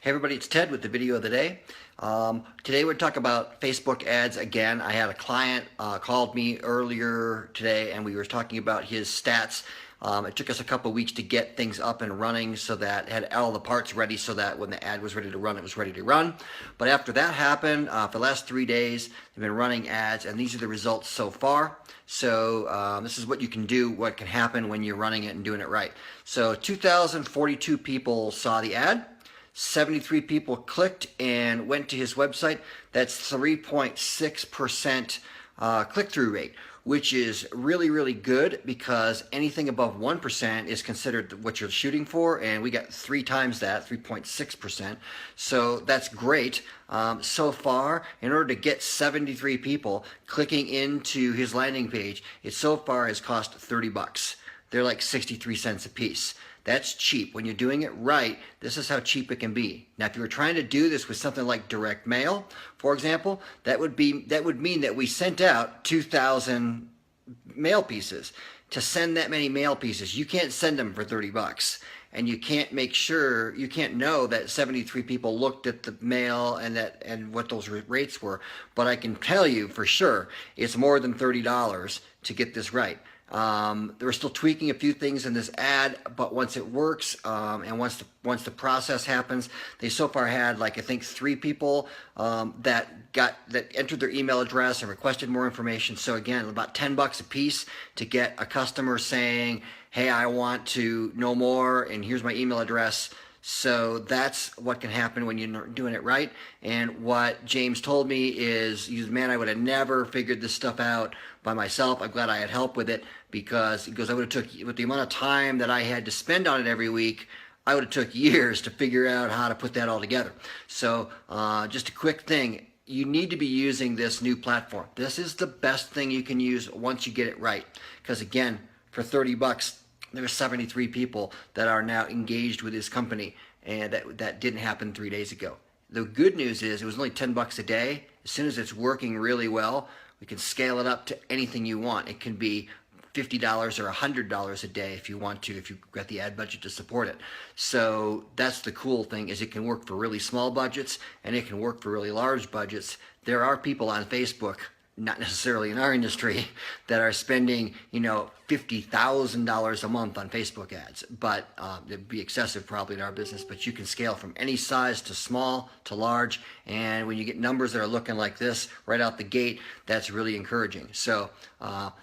Hey everybody, it's Ted with the video of the day. Today we're talking about Facebook ads again. I had a client called me earlier today and we were talking about his stats. It took us a couple weeks to get things up and running so that had all the parts ready so that when the ad was ready to run, it was ready to run. But after that happened, for the last 3 days, they've been running ads and these are the results so far. So this is what you can do, what can happen when you're running it and doing it right. So 2,042 people saw the ad. 73 people clicked and went to his website. That's 3.6% click-through rate, which is really, really good because anything above 1% is considered what you're shooting for, and we got 3 times that, 3.6%. So that's great. So far, in order to get 73 people clicking into his landing page, it so far has cost $30. They're like 63 cents a piece. That's cheap. When you're doing it right, this is how cheap it can be. Now, if you were trying to do this with something like direct mail, for example, that would mean that we sent out 2,000 mail pieces. To send that many mail pieces, you can't send them for $30. And you can't know that 73 people looked at the mail and what those rates were. But I can tell you for sure, it's more than $30 to get this right. They were still tweaking a few things in this ad, but once it works and once the process happens, they so far had like I think 3 people that entered their email address and requested more information. So again, about $10 a piece to get a customer saying, "Hey, I want to know more, and here's my email address." So that's what can happen when you're doing it right. And what James told me is, man, I would have never figured this stuff out by myself. I'm glad I had help with it because he goes, I would have took, with the amount of time that I had to spend on it every week, I would have took years to figure out how to put that all together. So just a quick thing. You need to be using this new platform. This is the best thing you can use once you get it right. Because again, for $30, there are 73 people that are now engaged with his company, and that didn't happen 3 days ago. The good news is it was only $10 a day. As soon as it's working really well, we can scale it up to anything you want. It can be $50 or $100 a day if you want to, if you've got the ad budget to support it. So that's the cool thing, is it can work for really small budgets and it can work for really large budgets. There are people on Facebook, not necessarily in our industry, that are spending, $50,000 a month on Facebook ads. But it'd be excessive probably in our business, but you can scale from any size to small to large. And when you get numbers that are looking like this right out the gate, that's really encouraging. So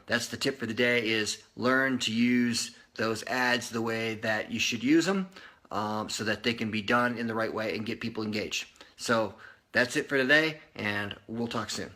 that's the tip for the day, is learn to use those ads the way that you should use them so that they can be done in the right way and get people engaged. So that's it for today, and we'll talk soon.